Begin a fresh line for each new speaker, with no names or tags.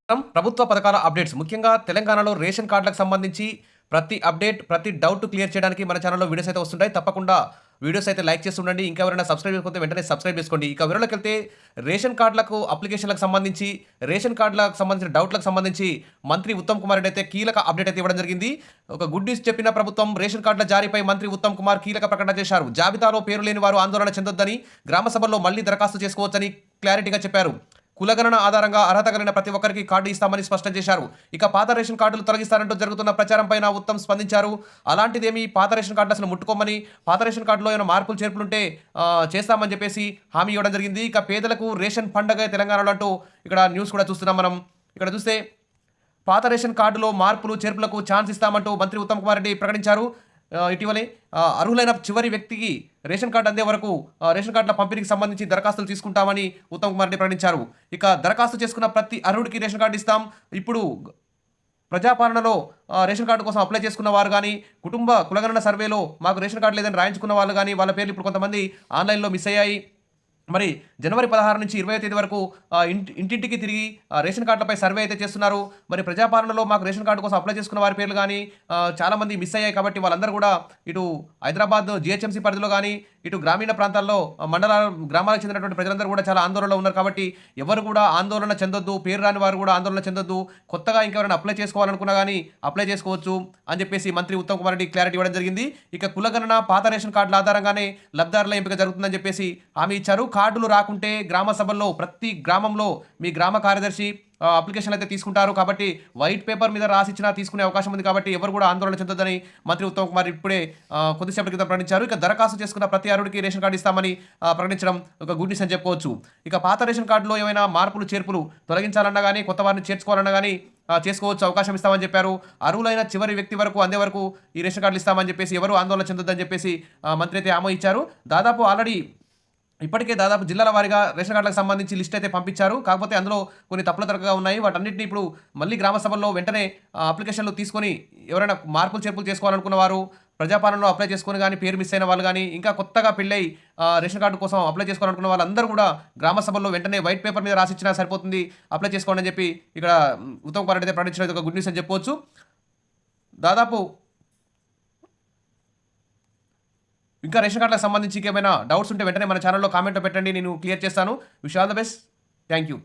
ప్రభుత్వ పథకాల అప్డేట్స్ ముఖ్యంగా తెలంగాణలో రేషన్ కార్డులకు సంబంధించి ప్రతి అప్డేట్, ప్రతి డౌట్ క్లియర్ చేయడానికి మన ఛానల్‌లో వీడియోస్ అయితే వస్తుంటాయి. తప్పకుండా వీడియోస్ అయితే లైక్ చేసి ఉండండి. ఇంకా ఎవరైనా సబ్స్క్రైబ్ చేసుకోకపోతే వెంటనే సబ్స్క్రైబ్ చేసుకోండి. ఇక వివరాలకెళ్తే రేషన్ కార్డులకు అప్లికేషన్‌లకు సంబంధించి, రేషన్ కార్డులకు సంబంధించిన డౌట్‌లకు సంబంధించి మంత్రి ఉత్తమ్ కుమార్ రెడ్డి అయితే కీలక అప్డేట్ అయితే ఇవ్వడం జరిగింది. ఒక గుడ్ న్యూస్ చెప్పిన ప్రభుత్వం రేషన్ కార్డుల జారీపై మంత్రి ఉత్తమ్ కుమార్ కీలక ప్రకటన చేశారు. జాబితాలో పేరు లేని వారు ఆందోళన చెందొద్దని, గ్రామ సభల్లో మళ్లీ దరఖాస్తు చేసుకోవచ్చని క్లారిటీగా చెప్పారు. కులగణన ఆధారంగా అర్హత కలిగిన ప్రతి ఒక్కరికి కార్డు ఇస్తామని స్పష్టం చేశారు. ఇక పాత రేషన్ కార్డులు తొలగిస్తారంటూ జరుగుతున్న ప్రచారంపైన ఉత్తమ్ స్పందించారు. అలాంటిదేమీ పాత రేషన్ కార్డులు అసలు ముట్టుకోమని, పాత రేషన్ కార్డులో ఏమైనా మార్పులు చేర్పులుంటే చేస్తామని చెప్పేసి హామీ ఇవ్వడం జరిగింది. ఇక పేదలకు రేషన్ పండగ తెలంగాణలో అంటూ ఇక్కడ న్యూస్ కూడా చూస్తున్నాం మనం. ఇక్కడ చూస్తే పాత రేషన్ కార్డులో మార్పులు చేర్పులకు ఛాన్స్ ఇస్తామంటూ మంత్రి ఉత్తమ్ కుమార్ రెడ్డి ప్రకటించారు. ఇటీవలే అర్హులైన చివరి వ్యక్తికి రేషన్ కార్డు అందే వరకు రేషన్ కార్డుల పంపిణీకి సంబంధించి దరఖాస్తులు తీసుకుంటామని ఉత్తమ్ కుమార్ రెడ్డి ప్రకటించారు. ఇక దరఖాస్తు చేసుకున్న ప్రతి అర్హుడికి రేషన్ కార్డు ఇస్తాం. ఇప్పుడు ప్రజాపాలనలో రేషన్ కార్డు కోసం అప్లై చేసుకున్న వారు కానీ, కుటుంబ కులగణన సర్వేలో మాకు రేషన్ కార్డు లేదని రాయించుకున్న వాళ్ళు కానీ, వాళ్ళ పేర్లు ఇప్పుడు కొంతమంది ఆన్లైన్లో మిస్ అయ్యాయి. మరి జనవరి 16 నుంచి 20వ తేదీ వరకు ఇంటింటికి తిరిగి రేషన్ కార్డులపై సర్వే అయితే చేస్తున్నారు. మరి ప్రజాపాలనలో మాకు రేషన్ కార్డు కోసం అప్లై చేసుకున్న వారి పేర్లు కానీ చాలామంది మిస్ అయ్యాయి. కాబట్టి వాళ్ళందరూ కూడా ఇటు హైదరాబాద్ జీహెచ్ఎంసీ పరిధిలో కానీ, ఇటు గ్రామీణ ప్రాంతాల్లో గ్రామాలకు చెందినటువంటి ప్రజలందరూ కూడా చాలా ఆందోళనలో ఉన్నారు. కాబట్టి ఎవరు కూడా ఆందోళన చెందొద్దు, పేరు రాని వారు కూడా ఆందోళన చెందొద్దు. కొత్తగా ఇంకెవరైనా అప్లై చేసుకోవాలనుకున్నా కానీ అప్లై చేసుకోవచ్చు అని చెప్పేసి మంత్రి ఉత్తమ్ కుమార్ రెడ్డి క్లారిటీ ఇవ్వడం జరిగింది. ఇక కులగణన పాత రేషన్ కార్డుల ఆధారంగానే లబ్ధిదారుల ఎంపిక జరుగుతుందని చెప్పేసి హామీ ఇచ్చారు. కార్డులు రాకుంటే గ్రామ సభల్లో ప్రతి గ్రామంలో మీ గ్రామ కార్యదర్శి అప్లికేషన్ అయితే తీసుకుంటారు. కాబట్టి వైట్ పేపర్ మీద రాసిచ్చినా తీసుకునే అవకాశం ఉంది. కాబట్టి ఎవరు కూడా ఆందోళన చెందొద్దని మంత్రి ఉత్తమ్ కుమార్ ఇప్పుడే కొద్దిసేపటి క్రితం ప్రకటించారు. ఇక దరఖాస్తు చేసుకున్న ప్రతి అర్హుడికి రేషన్ కార్డు ఇస్తామని ప్రకటించడం ఒక గుడ్ న్యూస్ అని చెప్పుకోవచ్చు. ఇక పాత రేషన్ కార్డులో ఏమైనా మార్పులు చేర్పులు తొలగించాలన్నా కానీ, కొత్త వారిని చేర్చుకోవాలన్నా కానీ చేసుకోవచ్చు, అవకాశం ఇస్తామని చెప్పారు. అర్హులైన చివరి వ్యక్తి వరకు అందే వరకు ఈ రేషన్ కార్డులు ఇస్తామని చెప్పేసి ఎవరు ఆందోళన చెందొద్దని చెప్పేసి మంత్రి అయితే హామీ ఇచ్చారు. ఇప్పటికే దాదాపు జిల్లాల వారీగా రేషన్ కార్డులకు సంబంధించి లిస్ట్ అయితే పంపించారు. కాకపోతే అందులో కొన్ని తప్పుల తరగగా ఉన్నాయి. వాటన్నింటినీ ఇప్పుడు మళ్ళీ గ్రామ సభల్లో వెంటనే అప్లికేషన్లు తీసుకొని ఎవరైనా మార్పులు చేర్పులు చేసుకోవాలనుకున్న వారు, ప్రజాపాలనలో అప్లై చేసుకుని కానీ పేరు మిస్ అయిన వాళ్ళు కానీ, ఇంకా కొత్తగా పెళ్ళై రేషన్ కార్డు కోసం అప్లై చేసుకోవాలనుకున్న వాళ్ళందరూ కూడా గ్రామ సభల్లో వెంటనే వైట్ పేపర్ మీద రాసిచ్చినా సరిపోతుంది, అప్లై చేసుకోండి అని చెప్పి ఇక్కడ ఉత్తమ్ కుమార్ రెడ్డి ప్రకటించడం ఒక గుడ్ న్యూస్ అని చెప్పవచ్చు. దాదాపు ఇంకా రేషన్ కార్డులకు సంబంధించి ఏమైనా డౌట్స్ ఉంటే వెంటనే మన ఛానల్లో కామెంట్లో పెట్టండి, నేను క్లియర్ చేస్తాను. Wish all the best. Thank you.